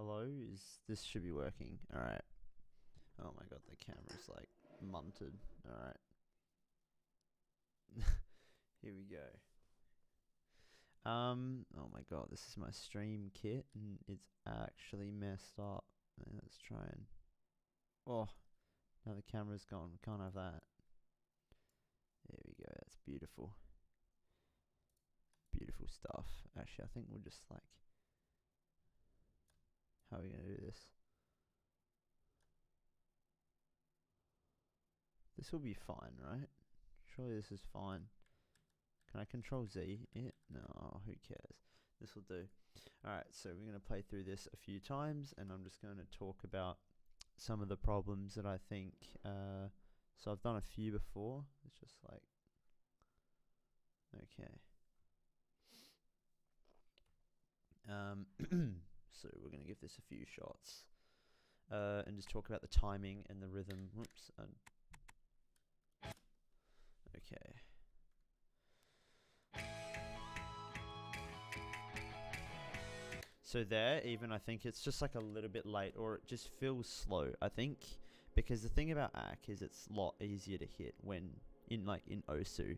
Hello, this should be working. Alright. Oh my god, the camera's like munted. Alright. Here we go. Oh my god, this is my stream kit and it's actually messed up. Let's try and oh, now the camera's gone. We can't have that. There we go, that's beautiful. Beautiful stuff. Actually, I think we'll just like, how are we gonna do this? This will be fine, right? Surely this is fine. Can I control Z it? No, who cares? This will do. Alright, so we're going to play through this a few times, and I'm just going to talk about some of the problems that I think. So I've done a few before. It's just like, okay. So we're going to give this a few shots, and just talk about the timing and the rhythm. Whoops. Okay. So there, even I think it's just like a little bit late, or it just feels slow. I think because the thing about Ak is it's a lot easier to hit when in Osu,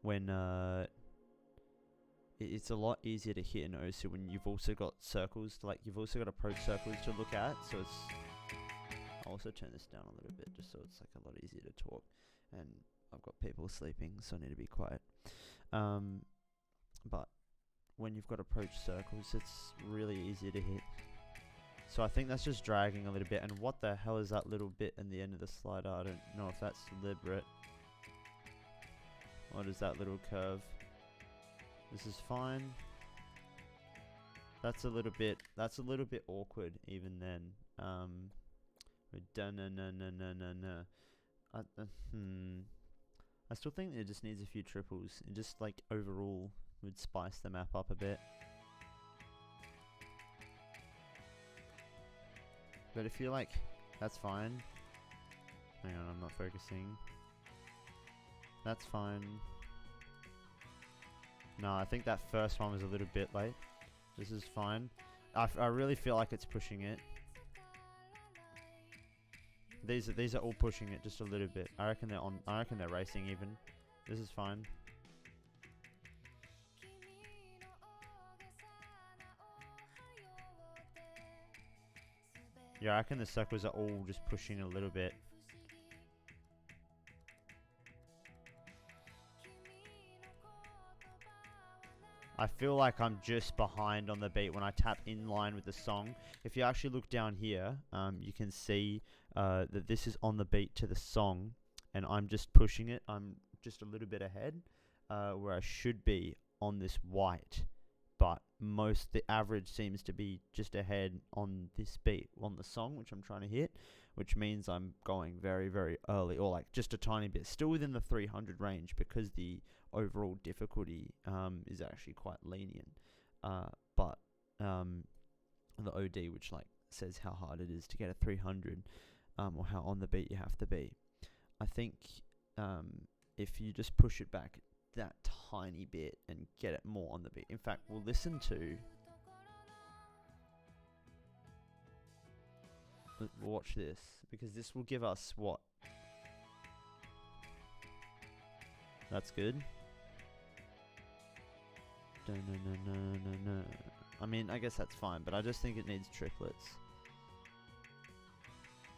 when it's a lot easier to hit in Osu when you've also got circles to you've also got approach circles to look at. So it's I'll also turn this down a little bit just so it's like a lot easier to talk, and I've got people sleeping, so I need to be quiet. But when you've got approach circles, it's really easy to hit. So I think that's just dragging a little bit. And what the hell is that little bit in the end of the slider? I don't know if that's deliberate. What is that little curve? This is fine. That's a little bit awkward even then. I still think it just needs a few triples. It just like overall would spice the map up a bit. But if you're like, that's fine. Hang on, I'm not focusing. That's fine. No, I think that first one was a little bit late. This is fine. I really feel like it's pushing it. These are all pushing it just a little bit. I reckon they're racing even. This is fine. Yeah, I reckon the circles are all just pushing a little bit. I feel like I'm just behind on the beat when I tap in line with the song. If you actually look down here, you can see that this is on the beat to the song, and I'm just pushing it. I'm just a little bit ahead, where I should be on this white. But the average seems to be just ahead on this beat, on the song, which I'm trying to hit, which means I'm going very, very early, or like just a tiny bit, still within the 300 range, because the overall difficulty is actually quite lenient. But the OD, which like says how hard it is to get a 300, or how on the beat you have to be. I think if you just push it back that tiny bit and get it more on the beat. In fact, we'll listen to. We'll watch this, because this will give us what. That's good. I mean, I guess that's fine, but I just think it needs triplets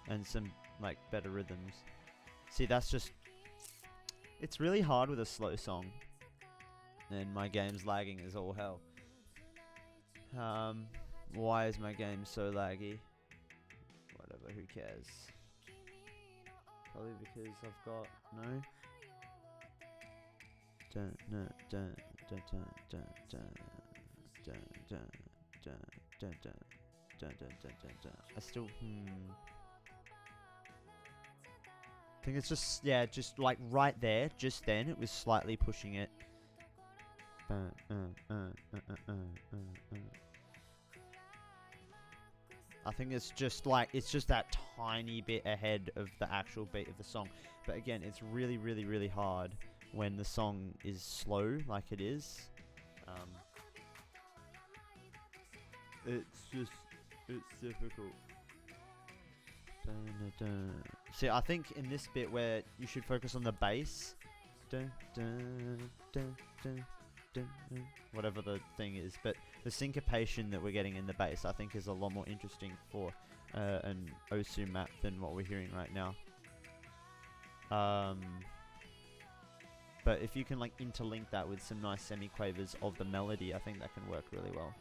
and some like better rhythms. See, that's just. It's really hard with a slow song, and my game's lagging as all hell. Why is my game so laggy? Whatever, who cares? Probably because I've got no. I still I think it's just, yeah, just like right there, just then, it was slightly pushing it. I think it's just that tiny bit ahead of the actual beat of the song. But again, it's really, really, really hard when the song is slow, like it is. it's difficult. Dun. See, I think in this bit where you should focus on the bass, dun, dun, dun, dun, dun, dun, whatever the thing is, but the syncopation that we're getting in the bass, I think, is a lot more interesting for an Osu map than what we're hearing right now. But if you can like interlink that with some nice semi-quavers of the melody, I think that can work really well.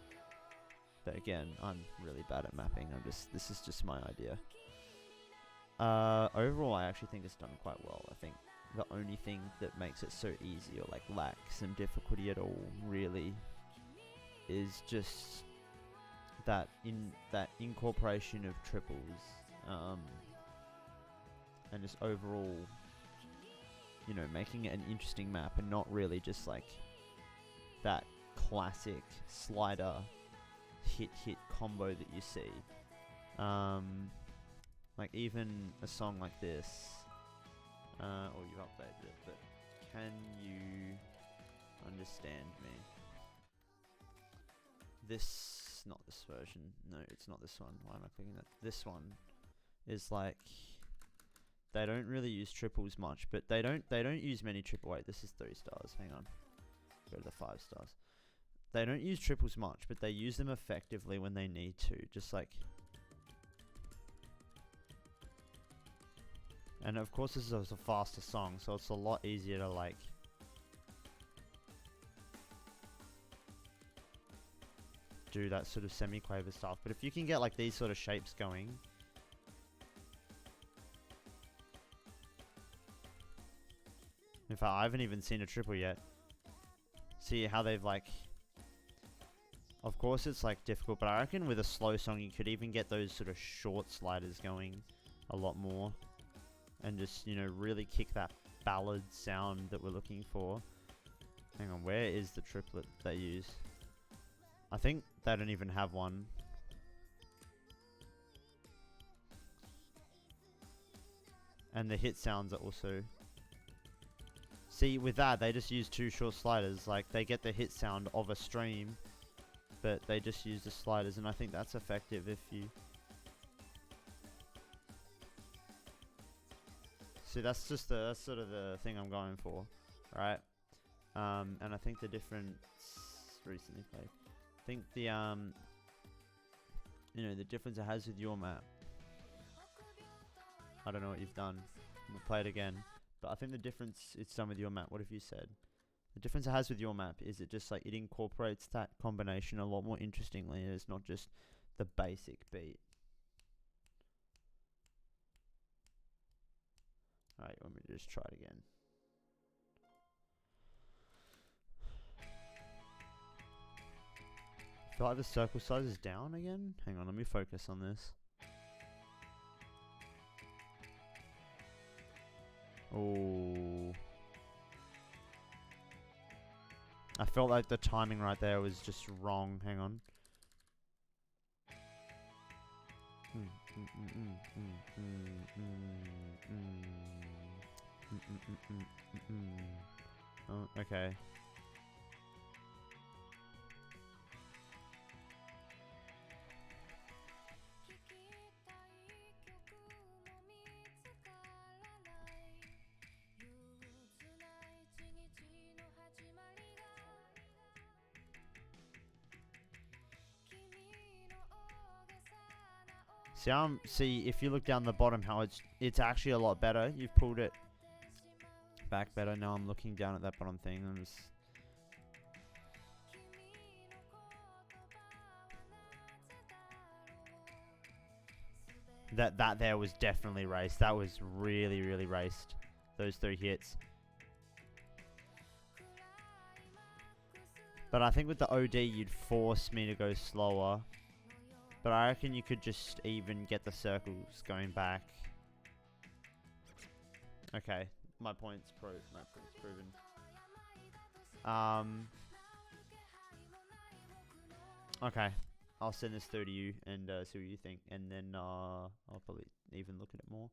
But again, I'm really bad at mapping. This is just my idea. Overall, I actually think it's done quite well. I think the only thing that makes it so easy or like lacks some difficulty at all really is just that incorporation of triples, and just overall, you know, making it an interesting map and not really just like that classic slider hit combo that you see. Like even a song like this, or you've updated it, but can you understand me? This, not this version, no, it's not this one. Why am I clicking that? This one is like, they don't really use triples much, but they don't use many triple. Wait, this is 3 stars. Hang on, go to the 5 stars. They don't use triples much, but they use them effectively when they need to. Just like, and of course this is a faster song, so it's a lot easier to like do that sort of semi-quaver stuff. But if you can get like these sort of shapes going, in fact, I haven't even seen a triple yet. See how they've like, of course it's like difficult, but I reckon with a slow song you could even get those sort of short sliders going a lot more, and just, you know, really kick that ballad sound that we're looking for. Hang on, where is the triplet they use? I think they don't even have one. And the hit sounds are also... See, with that, they just use 2 short sliders. Like, they get the hit sound of a stream, but they just use the sliders, and I think that's effective if you... See, that's sort of the thing I'm going for, right? And I think the difference... Recently played. I think the, you know, the difference it has with your map. I don't know what you've done. We'll play it again. But I think the difference it's done with your map. What have you said? The difference it has with your map is it just like it incorporates that combination a lot more interestingly. And it's not just the basic beat. Alright, you want me to just try it again? I feel like the circle size is down again. Hang on, let me focus on this. Oh, I felt like the timing right there was just wrong. Hang on. Oh, okay. See, if you look down the bottom, how it's actually a lot better. You've pulled it back better. Now I'm looking down at that bottom thing. I'm just... That there was definitely raced. That was really, really raced. Those 3 hits. But I think with the OD, you'd force me to go slower. But I reckon you could just even get the circles going back. Okay, my point's proven. Okay, I'll send this through to you and see what you think, and then I'll probably even look at it more.